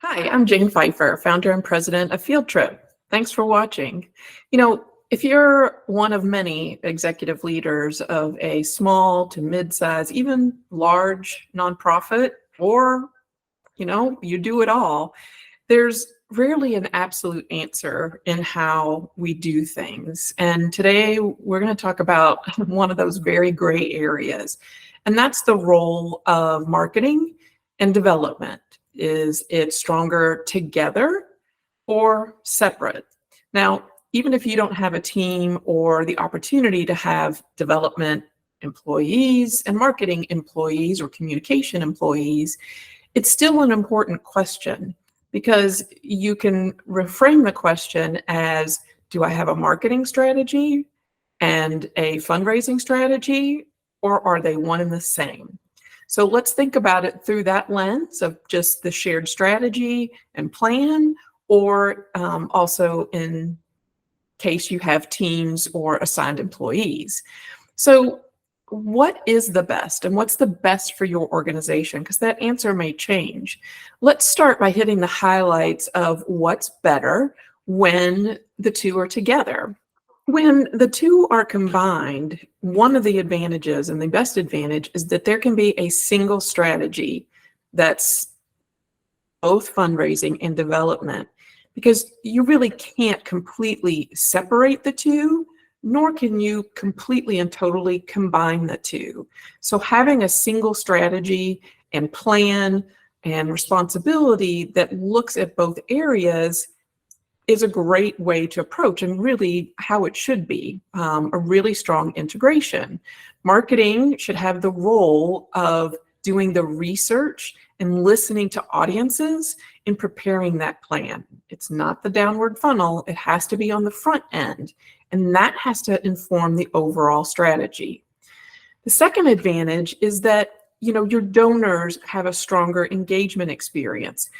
Hi, I'm Jane Pfeiffer, founder and president of Fieldtrip. Thanks for watching. If you're one of many executive leaders of a small to mid-size, even large nonprofit, or, you do it all, there's rarely an absolute answer in how we do things. And today we're going to talk about one of those very gray areas, and that's the role of marketing and development. Is it stronger together or separate? Now, even if you don't have a team or the opportunity to have development employees and marketing employees or communication employees, it's still an important question because you can reframe the question as, do I have a marketing strategy and a fundraising strategy, or are they one and the same? So let's think about it through that lens of just the shared strategy and plan, or also in case you have teams or assigned employees. So what is the best and what's the best for your organization? Because that answer may change. Let's start by hitting the highlights of what's better when the two are together. When the two are combined, one of the advantages and the best advantage is that there can be a single strategy that's both fundraising and development, because you really can't completely separate the two, nor can you completely and totally combine the two. So having a single strategy and plan and responsibility that looks at both areas is a great way to approach, and really how it should be, a really strong integration. Marketing should have the role of doing the research and listening to audiences in preparing that plan. It's not the downward funnel, it has to be on the front end, and that has to inform the overall strategy. The second advantage is that your donors have a stronger engagement experience.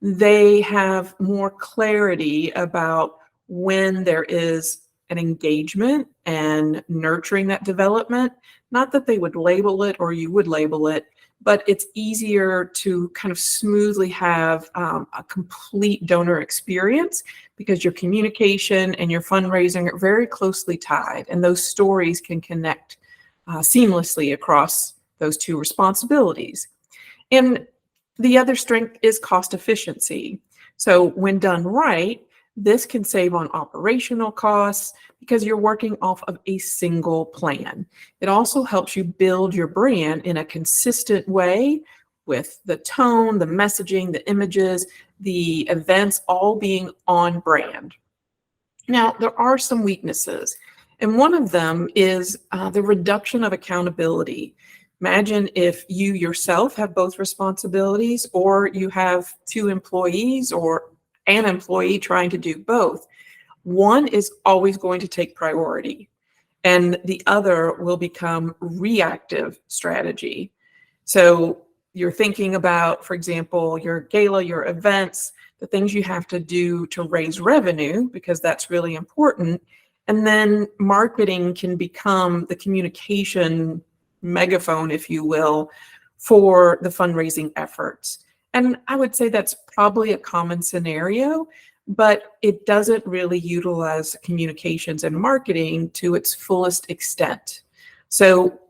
They have more clarity about when there is an engagement and nurturing that development. Not that they would label it or you would label it, but it's easier to kind of smoothly have a complete donor experience because your communication and your fundraising are very closely tied, and those stories can connect seamlessly across those two responsibilities. And the other strength is cost efficiency. So when done right, this can save on operational costs because you're working off of a single plan. It also helps you build your brand in a consistent way with the tone, the messaging, the images, the events all being on brand. Now, there are some weaknesses, and one of them is the reduction of accountability. Imagine if you yourself have both responsibilities, or you have two employees or an employee trying to do both. One is always going to take priority, and the other will become reactive strategy. So you're thinking about, for example, your gala, your events, the things you have to do to raise revenue, because that's really important. And then marketing can become the communication megaphone, if you will, for the fundraising efforts. And I would say that's probably a common scenario, but it doesn't really utilize communications and marketing to its fullest extent. So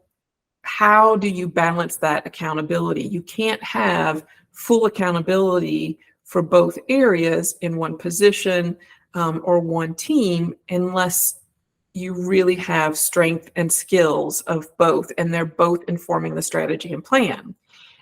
how do you balance that accountability? You can't have full accountability for both areas in one position or one team unless you really have strength and skills of both, and they're both informing the strategy and plan.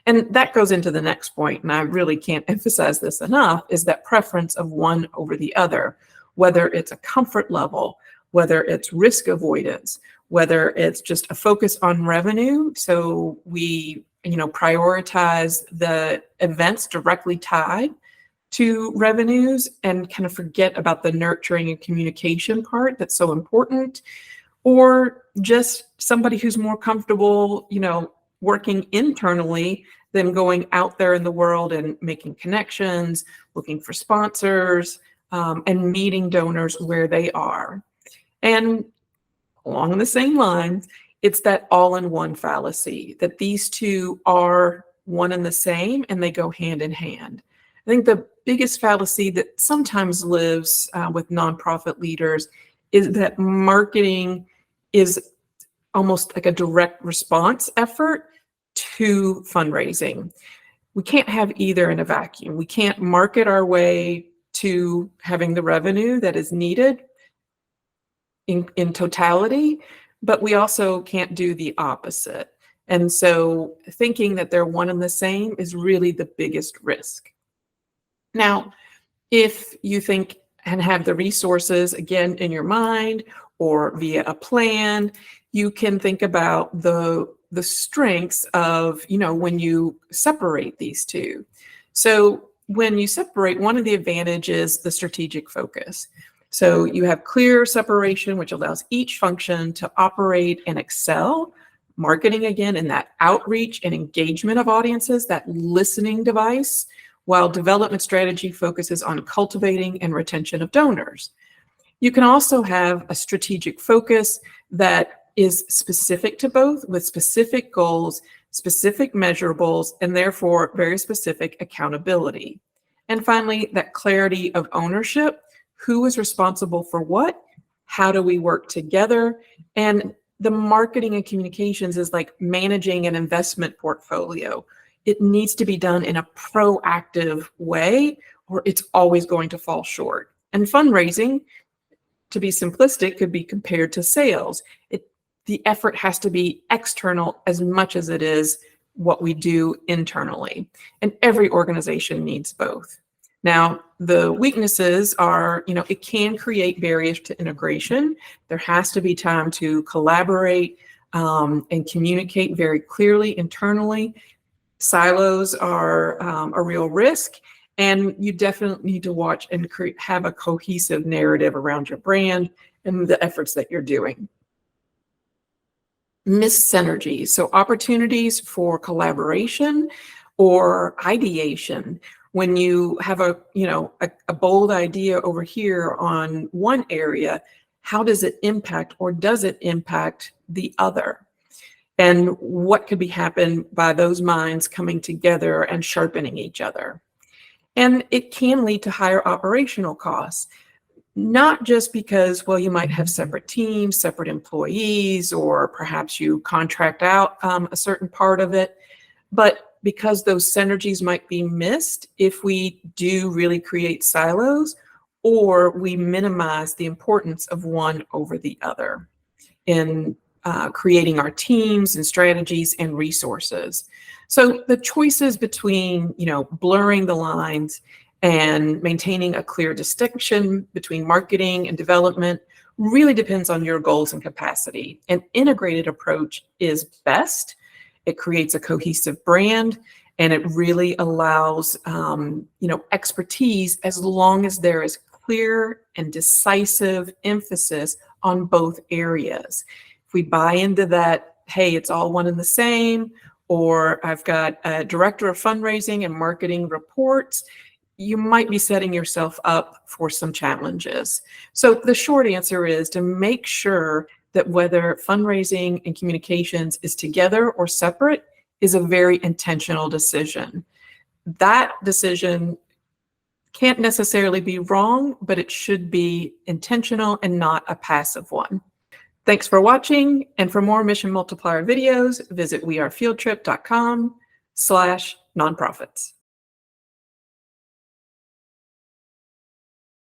And that goes into the next point, and I really can't emphasize this enough, is that preference of one over the other, whether it's a comfort level, whether it's risk avoidance, whether it's just a focus on revenue. So we, prioritize the events directly tied to revenues and kind of forget about the nurturing and communication part that's so important, or just somebody who's more comfortable, working internally than going out there in the world and making connections, looking for sponsors, and meeting donors where they are. And along the same lines, it's that all-in-one fallacy, that these two are one and the same and they go hand in hand. I think the biggest fallacy that sometimes lives with nonprofit leaders is that marketing is almost like a direct response effort to fundraising. We can't have either in a vacuum. We can't market our way to having the revenue that is needed in totality, but we also can't do the opposite. And so thinking that they're one and the same is really the biggest risk. Now, if you think and have the resources, again, in your mind or via a plan, you can think about the strengths of, when you separate these two. So when you separate, one of the advantages is the strategic focus. So you have clear separation, which allows each function to operate and excel. Marketing, again, in that outreach and engagement of audiences, that listening device, while development strategy focuses on cultivating and retention of donors. You can also have a strategic focus that is specific to both, with specific goals, specific measurables, and therefore very specific accountability. And finally, that clarity of ownership. Who is responsible for what? How do we work together? And the marketing and communications is like managing an investment portfolio. It needs to be done in a proactive way, or it's always going to fall short. And fundraising, to be simplistic, could be compared to sales. The effort has to be external as much as it is what we do internally. And every organization needs both. Now, the weaknesses are, it can create barriers to integration. There has to be time to collaborate and communicate very clearly internally. Silos are a real risk, and you definitely need to watch and have a cohesive narrative around your brand and the efforts that you're doing. Missed synergies, so opportunities for collaboration or ideation. When you have a bold idea over here on one area, how does it impact, or does it impact the other? And what could be happen by those minds coming together and sharpening each other? And it can lead to higher operational costs, not just because, well, you might have separate teams, separate employees, or perhaps you contract out a certain part of it, but because those synergies might be missed if we do really create silos, or we minimize the importance of one over the other in creating our teams and strategies and resources. So the choices between, blurring the lines and maintaining a clear distinction between marketing and development really depends on your goals and capacity. An integrated approach is best. It creates a cohesive brand, and it really allows, expertise, as long as there is clear and decisive emphasis on both areas. If we buy into that, hey, it's all one and the same, or I've got a director of fundraising and marketing reports, you might be setting yourself up for some challenges. So the short answer is to make sure that whether fundraising and communications is together or separate is a very intentional decision. That decision can't necessarily be wrong, but it should be intentional and not a passive one. Thanks for watching, and for more Mission Multiplier videos, visit wearefieldtrip.com/nonprofits.